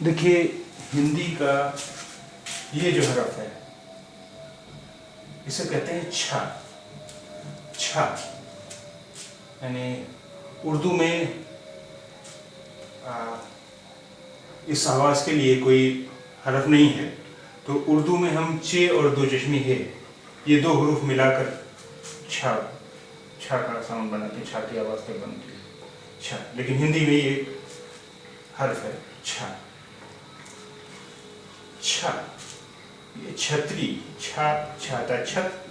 देखिए, हिंदी का ये जो हरफ है इसे कहते हैं छा। छा यानी उर्दू में इस आवाज़ के लिए कोई हरफ नहीं है, तो उर्दू में हम चे और दो चश्मी है, ये दो हरूफ मिलाकर छा छा का साउंड बनाते हैं, छा की आवाज़ तक बनती है छा। लेकिन हिंदी में ये हर्फ है छा। छा ये छतरी, छा छाता छत,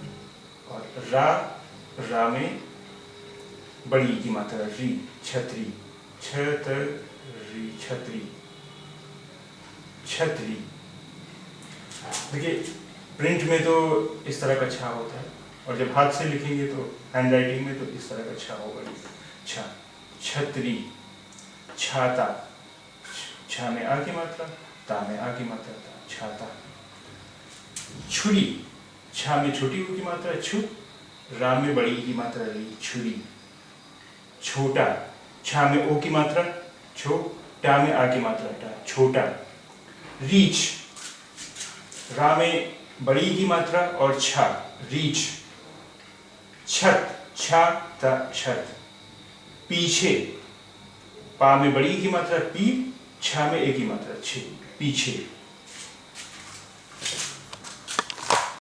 और रा में बड़ी की मात्रा री, छतरी, छतरी, छतरी, छतरी। देखिए, प्रिंट में तो इस तरह का छा होता है, और जब हाथ से लिखेंगे तो हैंड राइटिंग में तो इस तरह का छा होगा। छा, छतरी, छाता, छा में आ की मात्रा, ता में आ की मात्रा, ता, छाता। छुरी, छा में छोटी ऊ की मात्रा छु, रा में बड़ी की मात्रा री, छुरी। छोटा, छा में ओ की मात्रा छो, टा में आ की मात्रा टा, छोटा। रीछ, रा में बड़ी की मात्रा और छा, रीछ। छत, छा ता छत। पीछे, पा में बड़ी की मात्रा पी, छा में ए की मात्रा छे, पीछे।